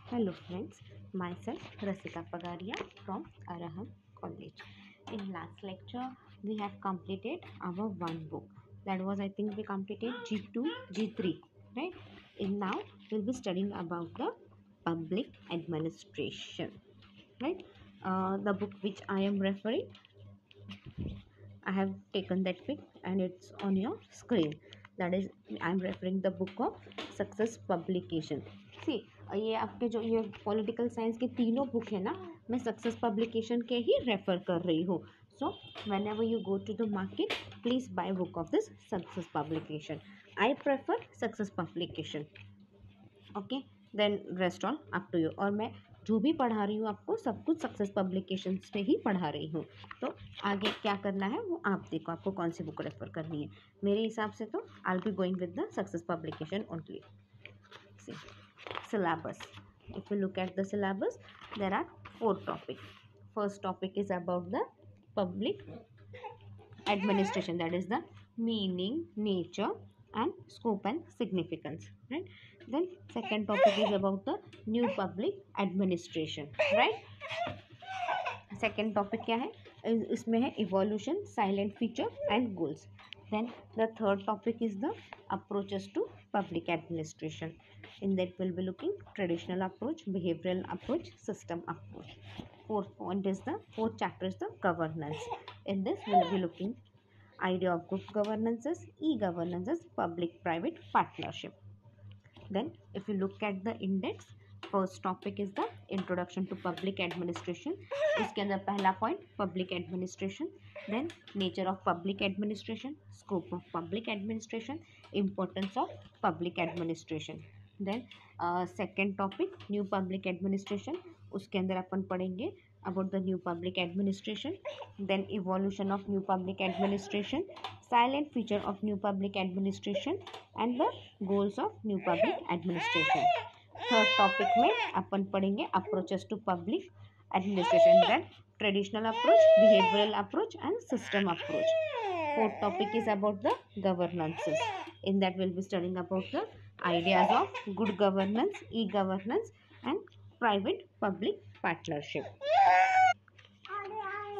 Hello friends, myself Rasika Pagaria from Araham College. In last lecture, we have completed our one book. That was, I think, we completed G2, G3, right? And now we'll be studying about the public administration, right? The book which I am referring, I have taken that pic and it's on your screen. That is, I'm referring the book of Success Publication. See, ये आपके जो ये political science के तीनों book है ना, मैं success publication के ही रेफर कर रही हूँ. So whenever you go to the market, please buy book of this success publication. I prefer success publication. Okay, then rest all up to you. और मैं जो भी पढ़ा रही हूँ आपको सब कुछ सक्सेस पब्लिकेशन पे ही पढ़ा रही हूँ. तो आगे क्या करना है वो आप देखो, आपको कौन सी बुक रेफर करनी है. मेरे हिसाब से तो I will be going with the success publication only. Syllabus. If you look at the syllabus, there are 4 topics. First topic is about the public administration, that is the meaning, nature and scope and significance, right? Then second topic is about the new public administration, right? Second topic क्या है, इसमें है evolution, silent feature and goals. Then the third topic is the approaches to public administration. In that we'll be looking traditional approach, behavioral approach, system approach. Fourth chapter is the governance. In this we'll be looking idea of good governances, e-governances, public-private partnership. Then if you look at the index, first topic is the introduction to public administration. इसके अंदर पहला point public administration. Then nature of public administration, scope of public administration, importance of public administration. Then second topic new public administration. उसके अंदर अपन पढ़ेंगे about the new public administration. Then evolution of new public administration, silent feature of new public administration and the goals of new public administration. Third topic में अपन पढ़ेंगे approaches to public administration, then traditional approach, behavioural approach and system approach. Fourth topic is about the governances. In that will be studying about the ideas of good governance, e governance and private public partnership.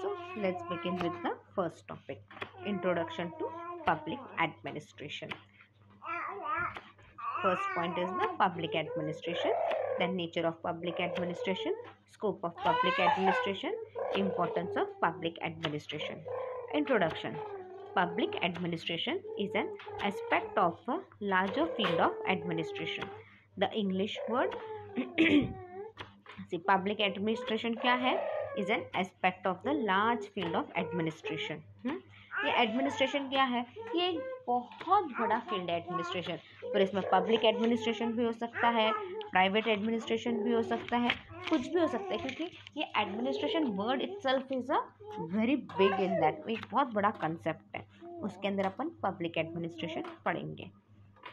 So let's begin with the first topic, introduction to public administration. First point is the public administration, then nature of public administration, scope of public administration, importance of public administration. Introduction. Public administration is an aspect of a larger field of administration. The English word see, public administration क्या है, is an aspect of the large field of administration. ये administration क्या है, ये एक बहुत बड़ा field है एडमिनिस्ट्रेशन. फिर इसमें पब्लिक एडमिनिस्ट्रेशन भी हो सकता है, प्राइवेट एडमिनिस्ट्रेशन भी हो सकता है, कुछ भी हो सकता है, क्योंकि ये administration word itself is a very big in that, एक बहुत बड़ा कंसेप्ट है. उसके अंदर अपन पब्लिक एडमिनिस्ट्रेशन पढ़ेंगे.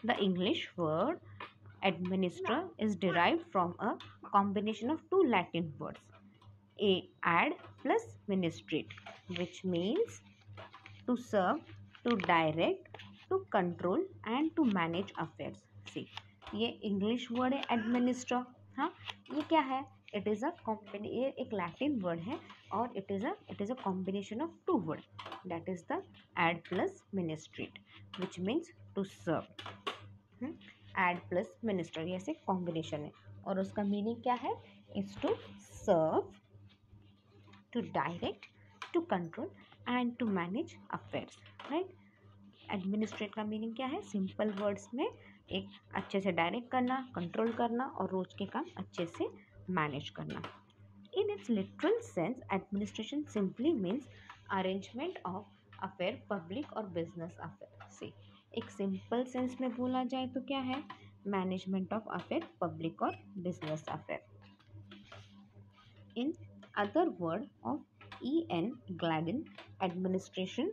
The English word administer is derived from a combination of two Latin words, ad plus ministrate, which means to serve, to direct, to control and to manage affairs. See, ये English word है administer. हाँ, ये क्या है, it is अ ये एक Latin word है और it is a combination of two word, that is the ad plus ministrate, which means to serve. Ad plus minister, ये ऐसे कॉम्बिनेशन है और उसका मीनिंग क्या है, is to serve, to direct, to control and to manage affairs, right. Administrate का meaning क्या है, सिंपल वर्ड्स में एक अच्छे से डायरेक्ट करना, कंट्रोल करना और रोज के काम अच्छे से मैनेज करना. In its literal sense administration simply means arrangement of affair, public और बिजनेस अफेयर. से एक सिंपल सेंस में बोला जाए तो क्या है, मैनेजमेंट ऑफ अफेयर, पब्लिक और business affair. In other word of E.N. Gladden, administration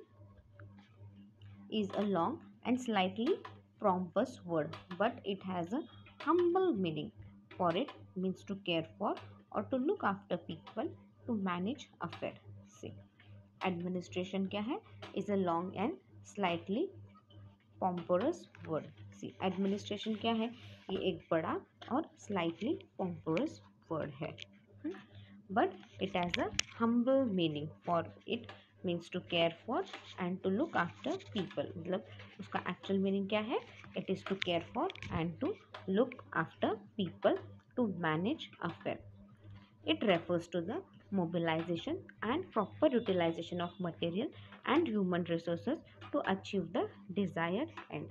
is a long and slightly pompous word, but it has a humble meaning. For it means to care for or to look after people, to manage affair. See, administration क्या है, is a long and slightly pompous word. See, administration क्या है, ये एक बड़ा और slightly pompous word है, but it has a humble meaning. For it means to care for and to look after people. मतलब उसका एक्चुअल मीनिंग क्या है? It is to care for and to look after people, to manage affair. It refers to the mobilization and proper utilization of material and human resources to achieve the desired end.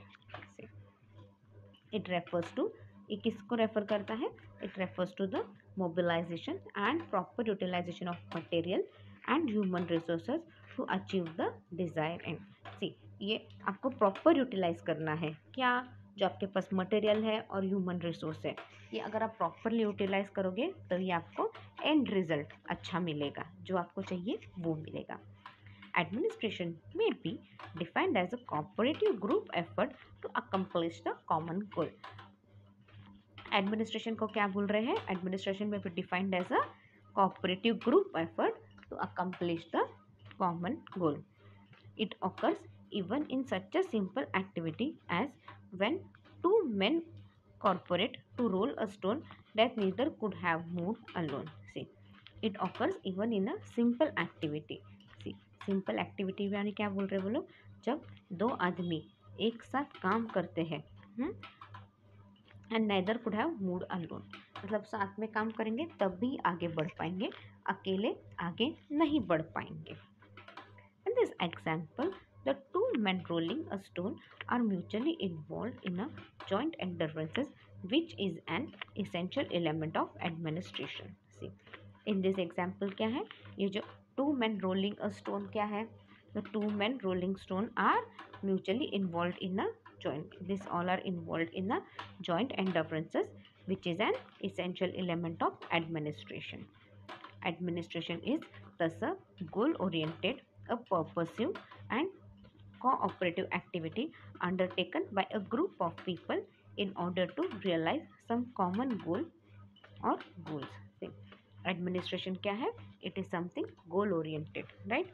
It refers to, ये किसको refer करता है? It refers to the mobilization and proper utilization of material and human resources to achieve the desired end. See, ये आपको proper utilise करना है. क्या? जो आपके पास मटेरियल है और ह्यूमन रिसोर्स है, ये अगर आप प्रॉपरली यूटिलाइज करोगे तो ये आपको एंड रिजल्ट अच्छा मिलेगा, जो आपको चाहिए वो मिलेगा. Administration may be defined as a cooperative group effort to accomplish the common goal. Administration को क्या बोल रहे हैं? एडमिनिस्ट्रेशन में भी defined as a cooperative group effort to accomplish the common goal. It occurs even in such a simple activity as when two men cooperate to roll a stone that neither could have moved alone. See, it occurs even in a simple activity. See, simple activity यानी क्या बोल रहे हैं वो लोग? जब दो आदमी एक साथ काम करते हैं and neither could have moved alone. मतलब साथ में काम करेंगे तब भी आगे बढ़ पाएंगे, अकेले आगे नहीं बढ़ पाएंगे. In this example, the two men rolling a stone are mutually involved in a joint enterprises, which is an essential element of administration. See, in this example क्या है? ये जो two men rolling a stone क्या है? The two men rolling stone are mutually involved in a joint. This all are involved in a joint enterprises, which is an essential element of administration. Administration is thus a goal-oriented, a purposive and cooperative activity undertaken by a group of people in order to realize some common goal or goals. See, administration क्या है? It is something goal oriented, right?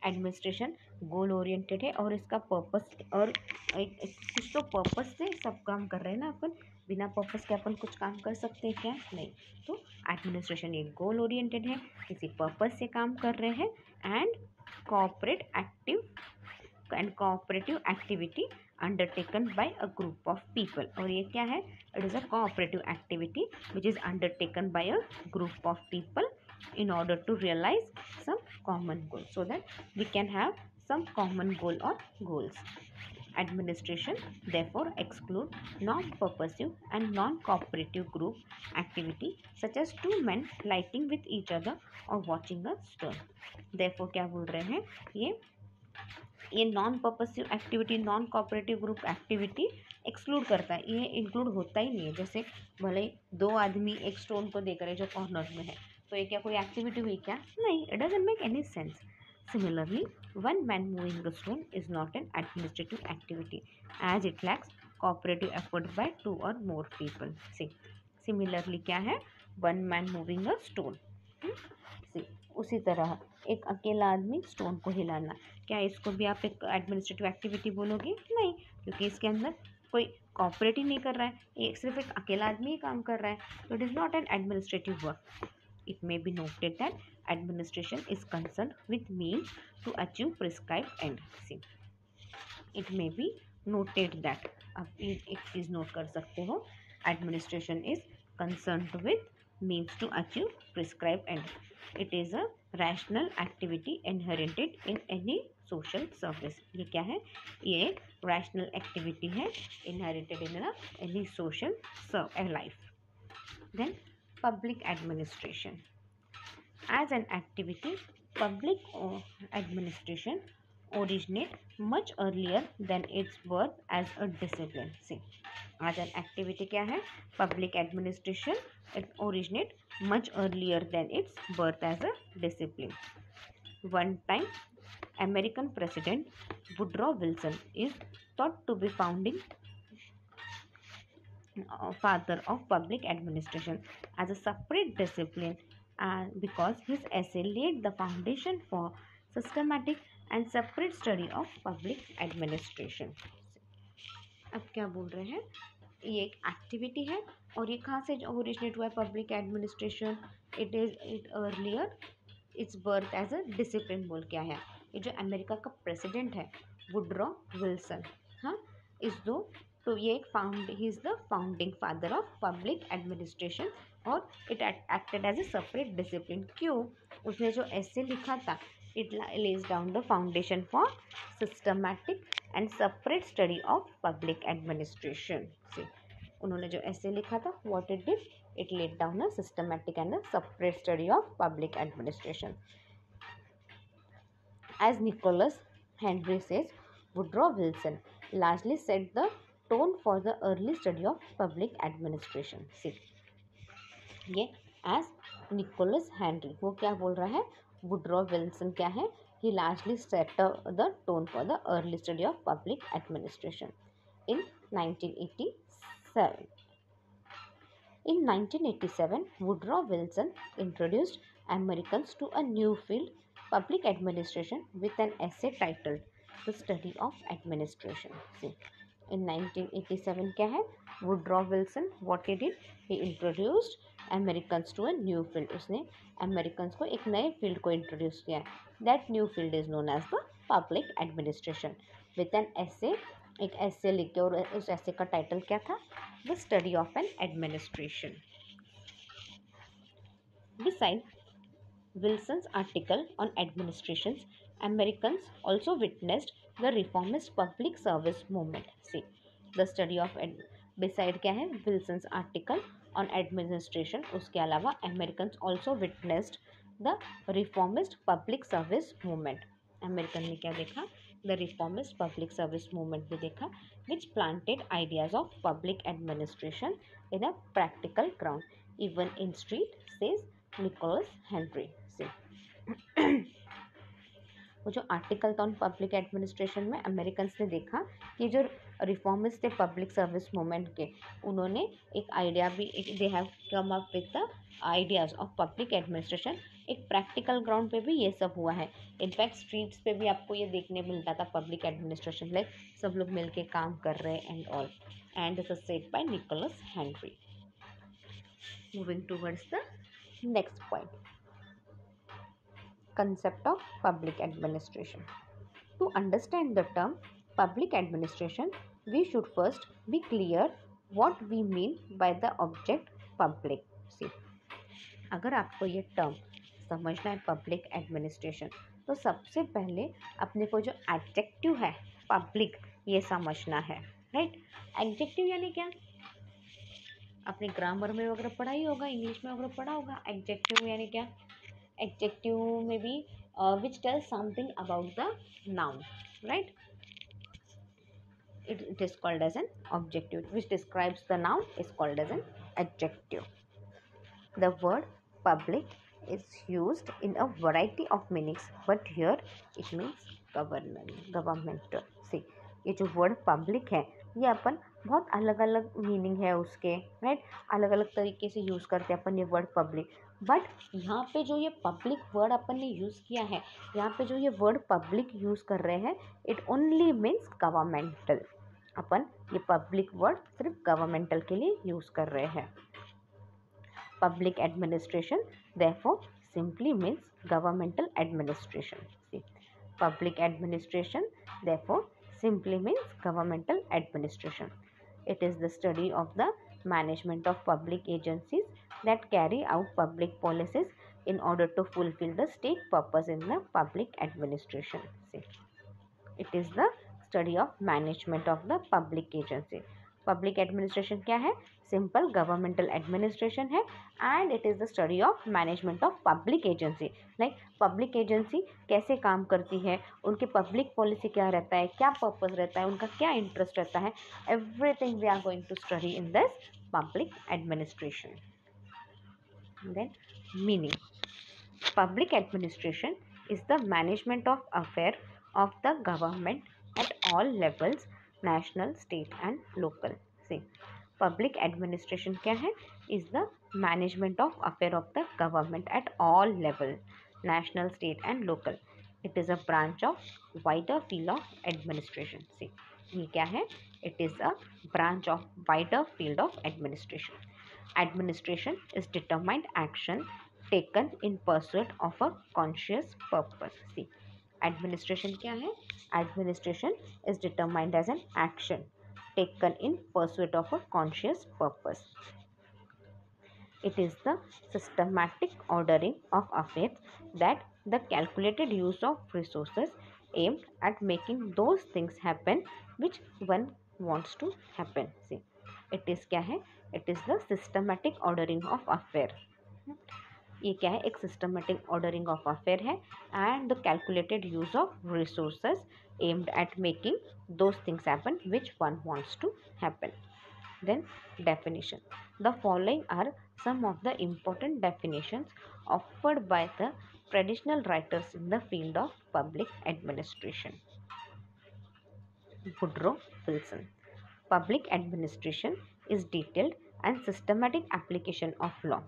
Administration goal oriented है और इसका purpose और कुछ तो purpose से सब काम कर रहे हैं ना. अपन बिना पर्पस के अपन कुछ काम कर सकते हैं क्या? नहीं. तो एडमिनिस्ट्रेशन एक गोल ओरिएंटेड है, किसी पर्पस से काम कर रहे हैं and cooperative activity undertaken by a group of people. और ये क्या है? It is a cooperative activity which is undertaken by a group of people in order to realize some common goal, so that we can have some common goal or goals. Administration therefore exclude non-purposive and non-cooperative group activity such as two men lighting with each other or watching a stone. Therefore क्या बोल रहे हैं? ये non purposive activity, non cooperative group activity exclude करता है. ये include होता ही नहीं है. जैसे भले दो आदमी एक स्टोन को देख रहे हैं जो कॉर्नर में है, तो ये क्या कोई एक्टिविटी हुई क्या? नहीं. It doesn't make any sense. Similarly, one man moving the stone is not an administrative activity as it lacks cooperative effort by two और मोर पीपल. सी, सिमिलरली क्या है? One man moving a stone. See, उसी तरह एक अकेला आदमी stone को हिलाना, क्या इसको भी आप एक एडमिनिस्ट्रेटिव एक्टिविटी बोलोगे? नहीं, क्योंकि इसके अंदर कोई कॉपरेट ही नहीं कर रहा है, ये सिर्फ एक अकेला आदमी ही काम कर रहा है. तो it is not an administrative work. It may be noted that administration is concerned with means to achieve prescribed end. See, it may be noted that, अब एक चीज़ नोट कर सकते हो, administration is concerned with means to achieve prescribed end. It is a rational activity inherent in any social service. ये क्या है? ये एक rational activity है inherent in any social life. Then public administration. As an activity, public administration originates much earlier than its birth as a discipline. See, as an activity क्या है? Public administration it originates much earlier than its birth as a discipline. One time, American President Woodrow Wilson is thought to be founding father of public administration as a separate discipline, and because his essay laid the foundation for systematic and separate study of public administration. अब क्या बोल रहे हैं? ये एक activity है और ये कहाँ से ओरिजिनेट हुआ है public administration? It earlier its birth as a discipline बोल के आया। ये जो अमेरिका का प्रेसिडेंट है वुड्रो विल्सन, हाँ, इस दो तो ये एक ही is the founding father of public administration और it acted as a separate discipline. क्यों? उसने जो ऐसे लिखा था, it lays down the foundation for systematic and separate study of public administration. So उन्होंने जो ऐसे लिखा था, what it did, it laid down a systematic and a separate study of public administration. As Nicholas Henry says, Woodrow Wilson largely set the tone for the early study of public administration. See, ये as Nicholas Henry, वो क्या बोल रहा है? Woodrow Wilson क्या है? He largely set the tone for the early study of public administration in 1987. In 1987, Woodrow Wilson introduced Americans to a new field, public administration, with an essay titled The Study of Administration. See, in 1987 क्या है? Woodrow Wilson, what he did? He introduced Americans to a new field. उसने Americans को एक नए field को introduce किया. That new field is known as the public administration. With an essay, एक ऐसे लिख के, और उस ऐसे का टाइटल क्या था? The study of an administration. Beside Wilson's article on administrations, Americans also witnessed the reformist public service movement. See, the study of beside क्या है? Wilson's article on administration, उसके अलावा Americans also witnessed the reformist public service movement. American ने क्या देखा? The reformist public service movement भी देखा, which planted ideas of public administration in a practical ground even in street, says Nicholas Henry. So वो जो article था on public administration में Americans ने देखा कि जो रिफॉर्मिस्ट थे पब्लिक सर्विस मूवमेंट के, उन्होंने एक आइडिया भी, they have come up with the ideas of public administration. एक प्रैक्टिकल ग्राउंड पे भी ये सब हुआ है. इनफैक्ट स्ट्रीट्स पे भी आपको ये देखने मिलता था पब्लिक एडमिनिस्ट्रेशन, लाइक सब लोग मिलके काम कर रहे हैं and all. And this is said by Nicholas Henry. Moving towards the next point, concept of public administration. To understand the term public administration, we should first be clear what we mean by the object public. See, अगर आपको ये term समझना है public administration, तो सबसे पहले अपने को जो एडजेक्टिव है पब्लिक, ये समझना है, राइट? एडजेक्टिव यानी क्या? अपने ग्रामर में वगैरह पढ़ा ही होगा, इंग्लिश में वगैरह पढ़ा होगा. एडजेक्टिव यानी क्या? Adjective may be which tells something about the noun, right? It is called as an adjective. Which describes the noun is called as an adjective. The word public is used in a variety of meanings, but here it means governmental. See, ये जो word public है, ये अपन बहुत अलग अलग meaning है उसके, right? अलग अलग तरीके से यूज़ करते हैं अपन ये वर्ड पब्लिक. बट यहाँ पे जो ये पब्लिक वर्ड अपन ने यूज़ किया है, यहाँ पे जो ये वर्ड पब्लिक यूज़ कर रहे हैं, इट ओनली मीन्स गवर्नमेंटल. अपन ये पब्लिक वर्ड सिर्फ गवर्नमेंटल के लिए यूज़ कर रहे हैं. Public administration therefore simply means governmental administration. See, public administration therefore simply means governmental administration. It is the study of the management of public agencies that carry out public policies in order to fulfill the state purpose in the public administration. See, it is the study of management of the public agency. Public administration क्या है? Simple governmental administration है. And it is the study of management of public agency. Like public agency कैसे काम करती है, उनकी public policy क्या रहता है, क्या पर्पस रहता है, उनका क्या इंटरेस्ट रहता है, everything we are going to study in this public administration. Then meaning. Public administration is the management of affair of the government at all levels, national, state and local. See, public administration क्या है? Is the management of affair of the government at all level, national, state and local. It is a branch of wider field of administration. See, ये क्या है? It is a branch of wider field of administration. Administration is determined action taken in pursuit of a conscious purpose. See, administration क्या है? Administration is determined as an action taken in pursuit of a conscious purpose. It is the systematic ordering of affairs, that the calculated use of resources aimed at making those things happen which one wants to happen. See, it is क्या है? It is the systematic ordering of affair. ये क्या है? एक systematic ordering of affair है and the calculated use of resources aimed at making those things happen which one wants to happen. Then definition. The following are some of the important definitions offered by the traditional writers in the field of public administration. Woodrow Wilson. Public administration is detailed and systematic application of law.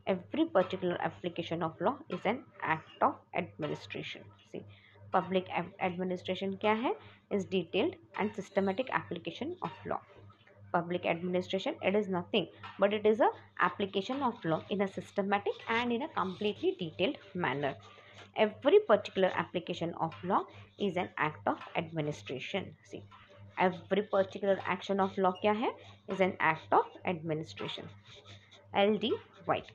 Every particular application of law is an act of administration. See, public administration क्या है? Is detailed and systematic application of law. Public administration, it is nothing but it is a application of law in a systematic and in a completely detailed manner. Every particular application of law is an act of administration. See, every particular action of law क्या है? Is an act of administration. L.D. White.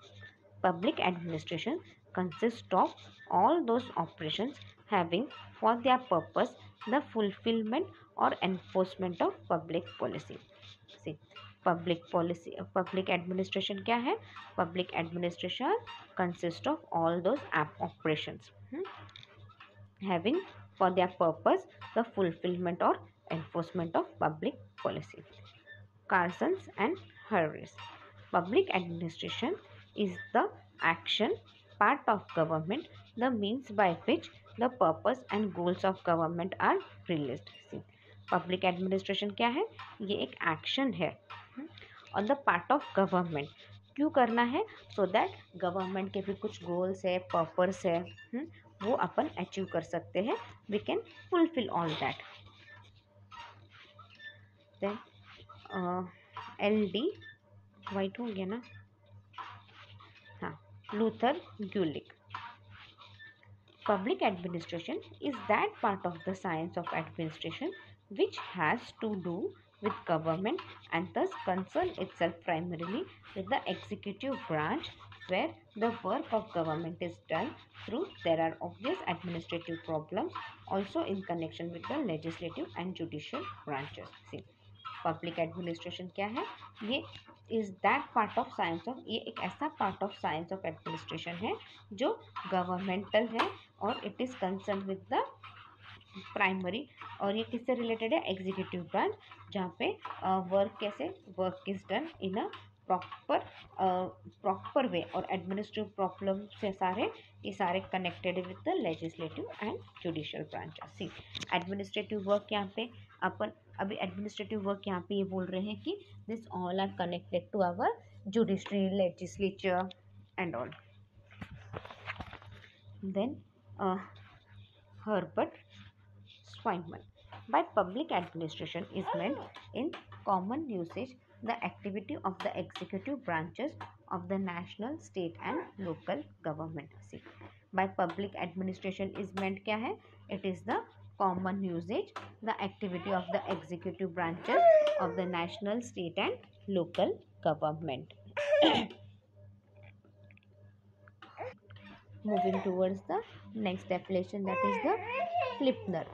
Public administration consists of all those operations having for their purpose the fulfillment or enforcement of public policy. See, public administration क्या है? Public administration consists of all those operations having for their purpose the fulfillment or enforcement of public policy. Carsons and Harris. Public administration is the action part of government, the means by which the purpose and goals of government are realized. See, public administration क्या है? ये एक action है on the part of government. क्यों करना है? So that government के भी कुछ गोल्स है, पर्पस है, वो अपन अचीव कर सकते हैं. We can fulfil all that. Then L.D. White हो गया ना? हाँ, Luther Gulick. Public administration is that part of the science of administration which has to do with government and thus concern itself primarily with the executive branch, where the work of government is done through. There are obvious administrative problems also in connection with the legislative and judicial branches. See, public administration क्या है? ये is that part of science of, ये एक ऐसा part of science of administration है जो governmental है और it is concerned with the primary. और ये किससे रिलेटेड है? एग्जीक्यूटिव ब्रांच, जहाँ पे वर्क कैसे work is done in a proper way, और एडमिनिस्ट्रेटिव प्रॉब्लम से ये सारे connected with the legislative and judicial branch. See, administrative work यहाँ पे अपन अभी एडमिनिस्ट्रेटिव वर्क यहाँ पे ये बोल रहे हैं कि this all are connected to our judiciary, legislature and all. Then Herbert Swineman. By public administration is meant in common usage the activity of the executive branches of the national, state and local government. See, by public administration is meant क्या है? It is the common usage the activity of the executive branches of the national, state and local government. Moving towards the next definition, that is the Flipner.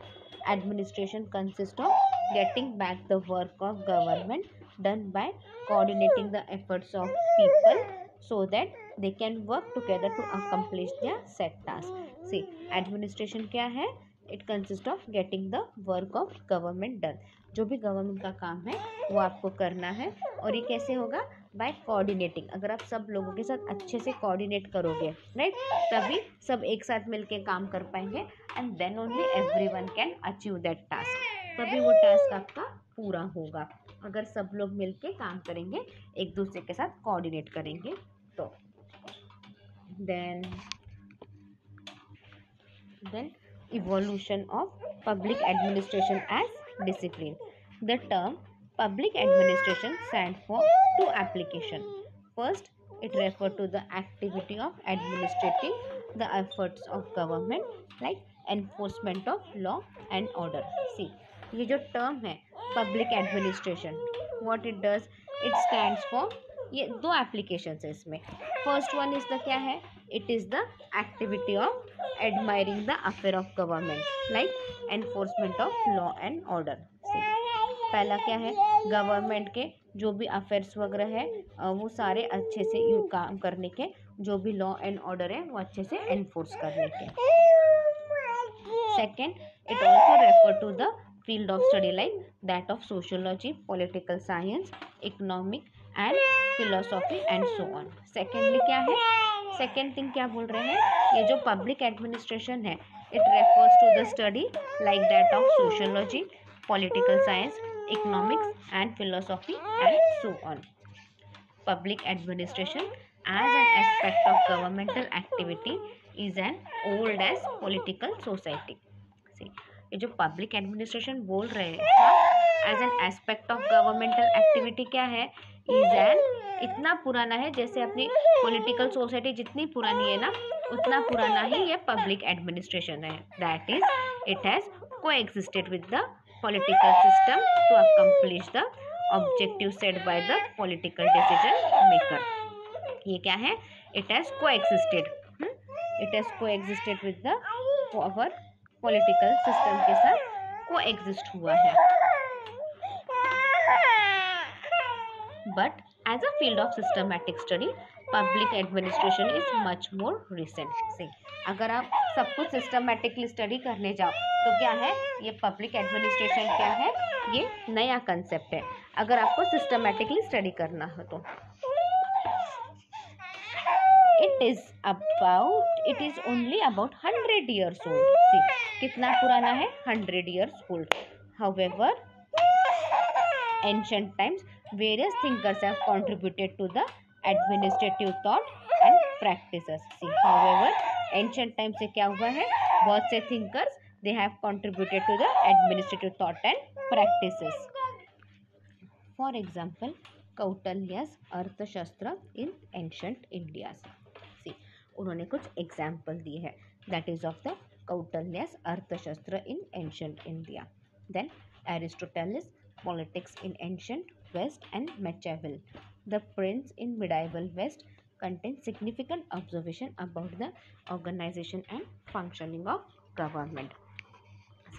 Administration consists of getting back the work of government done by coordinating the efforts of people so that they can work together to accomplish their set task. See, administration क्या है? It consists of getting the work of government done. जो भी government का काम है वो आपको करना है, और ये कैसे होगा? By coordinating. अगर आप सब लोगों के साथ अच्छे से कोऑर्डिनेट करोगे, राइट, तभी सब एक साथ मिलके काम कर पाएंगे and then only everyone can achieve that task. तभी वो टास्क आपका पूरा होगा. अगर सब लोग मिलके काम करेंगे, एक दूसरे के साथ कोऑर्डिनेट करेंगे तो. Then evolution of public administration as discipline. The term Public administration stands for two applications. First, it refers to the activity of administrating the efforts of government like enforcement of law and order. See, ये जो term है public administration, what it does, it stands for, ये दो applications है इसमें. First one is the क्या है? It is the activity of admiring the affair of government like enforcement of law and order. See, पहला क्या है, गवर्नमेंट के जो भी अफेयर्स वगैरह है वो सारे अच्छे से काम करने के, जो भी लॉ एंड ऑर्डर है वो अच्छे से एनफोर्स करने के. Second, it also refer to the field of study like that of sociology, political science, economic and philosophy and so on. Secondly क्या है, सेकेंड थिंग क्या बोल रहे हैं, ये जो पब्लिक एडमिनिस्ट्रेशन है it refers to the study like that of sociology, political science, economics and philosophy and so on. Public administration as an aspect of governmental activity is an old as political society. See, ये जो public administration बोल रहे हैं as an aspect of governmental activity क्या है, is an, इतना पुराना है जैसे अपनी political society जितनी पुरानी है ना उतना पुराना ही ये public administration है. That is, it has coexisted with the political system to accomplish the objective set by the political decision maker. ये क्या है, it has coexisted, it has coexisted with the our political system के साथ coexist हुआ है. But as a field of systematic study, public administration is much more recent. See, अगर आप सब कुछ सिस्टमैटिकली स्टडी करने जाओ तो क्या है, ये पब्लिक एडमिनिस्ट्रेशन क्या है, ये नया कंसेप्ट है अगर आपको सिस्टमैटिकली स्टडी करना हो तो. It is only about 100 years old. सी, कितना पुराना है, 100 years old. However, ancient times various thinkers have contributed to the administrative thought and practices. See, however, ancient times से क्या हुआ है, बहुत से thinkers they have contributed to the administrative thought and practices. For example, Kautilya's अर्थशास्त्र in ancient India. See, उन्होंने कुछ example दिए हैं, that is of the Kautilya's अर्थशास्त्र in ancient India. Then Aristotle's politics in ancient West and Machiavelli, the prince in medieval West, contain significant observation about the organization and functioning of government.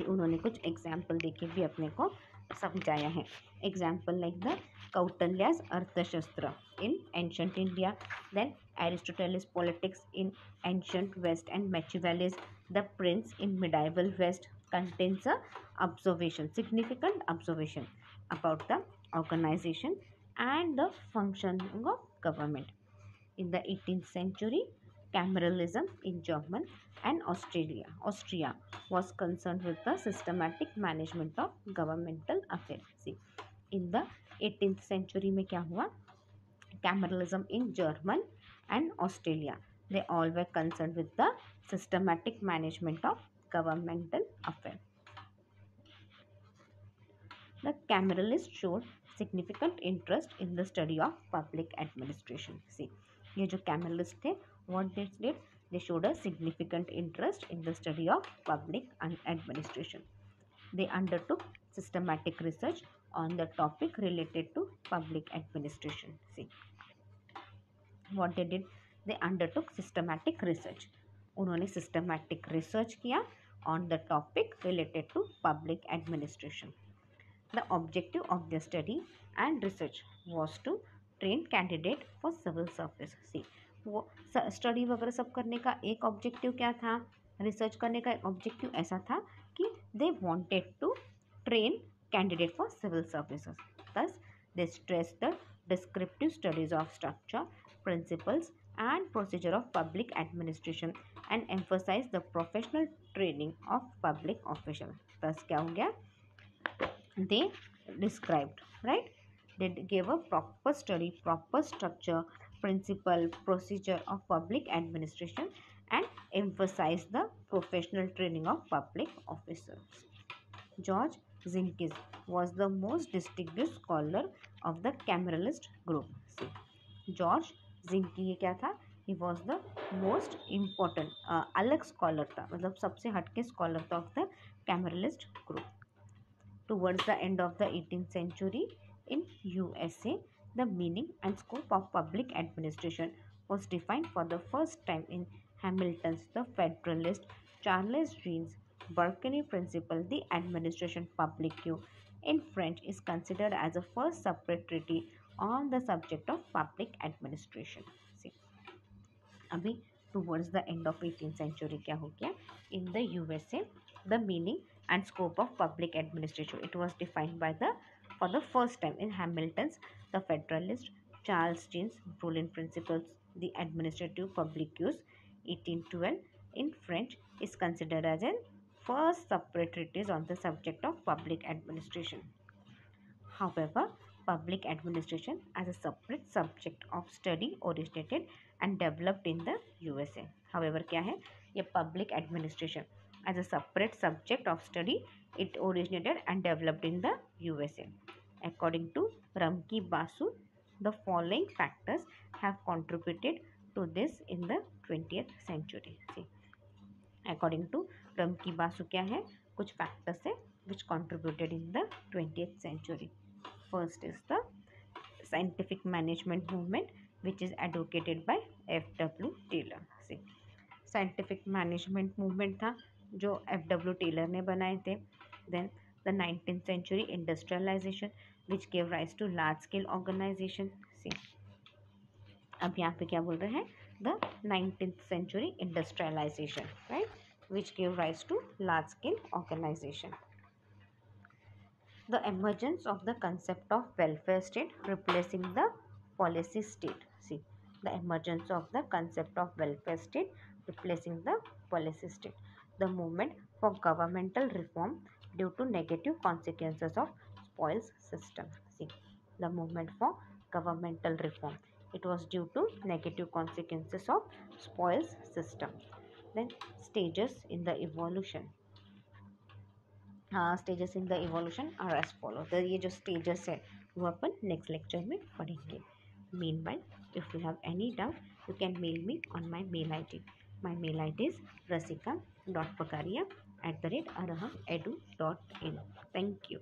उन्होंने कुछ example देके भी अपने को समझाया है. Example like the Kautilya's Arthashastra in ancient India, then Aristotle's politics in ancient west and Machiavelli's the prince in medieval west contains a observation, significant observation about the organization and the functioning of government. In the 18th century, cameralism in Germany and Austria was concerned with the systematic management of governmental affairs. See, in the 18th century में क्या हुआ, cameralism in Germany and Australia, they all were concerned with the systematic management of governmental affairs. The cameralists showed significant interest in the study of public administration. See, ये जो cameralists थे, what they did, they showed a significant interest in the study of public administration. They undertook systematic research on the topic related to public administration. See, what they did, they undertook systematic research. उन्होंने systematic research किया on the topic related to public administration. The objective of the study and research was to train candidate for civil service. See, वो study वगैरह सब करने का एक objective क्या था, रिसर्च करने का एक ऑब्जेक्टिव ऐसा था कि they wanted to train candidate for civil services. thus they stressed the descriptive studies of structure, principles and procedure of public administration and emphasized the professional training of public officials. thus क्या हो गया, they described, right, they gave a proper study, proper structure, principle, procedure of public administration and emphasized the professional training of public officers. George Zinkis was the most distinguished scholar of the Cameralist group. See, George Zincke ये क्या था? He was the most important अलग scholar था, मतलब सबसे हटके scholar था of the cameralist group. Towards the end of the 18th century in USA, the meaning and scope of public administration was defined for the first time in Hamilton's The Federalist, Charles Green's Berkeley Principle. The administration publique in French is considered as a first separate treaty on the subject of public administration. See, अभी towards the end of 18th century क्या हो गया? In the USA the meaning and scope of public administration it was defined by the for the first time in Hamilton's the federalist Charles Jean's rule in principles the administrative public use 1812 in French is considered as a first separate treatise on the subject of public administration. However, public administration as a separate subject of study originated and developed in the USA. However, क्या है ये public administration as a separate subject of study, it originated and developed in the USA. According to Ramki Basu, the following factors have contributed to this in the 20th century. See, according to Ramki Basu क्या है? कुछ factors है which contributed in the 20th century. First is the scientific management movement, which is advocated by F.W. Taylor. See, scientific management movement था जो F.W. Taylor ने बनाए थे. Then the 19th century industrialization, which gave rise to large scale organization. See, अब यहाँ पे क्या बोल रहे हैं? The 19th century industrialization, right, which gave rise to large scale organization. The emergence of the concept of welfare state replacing the policy state. See, the emergence of the concept of welfare state replacing the policy state. The movement for governmental reform due to negative consequences of spoils system. See, the movement for governmental reform, it was due to negative consequences of spoils system. Then stages in the evolution. Stages in the evolution are as follow. तो ये जो stages है वो अपन next lecture में पढ़ेंगे. Meanwhile if you have any doubt you can mail me on my mail I D. My mail I D is rasika.pakaria@araham.edu.in. Thank you.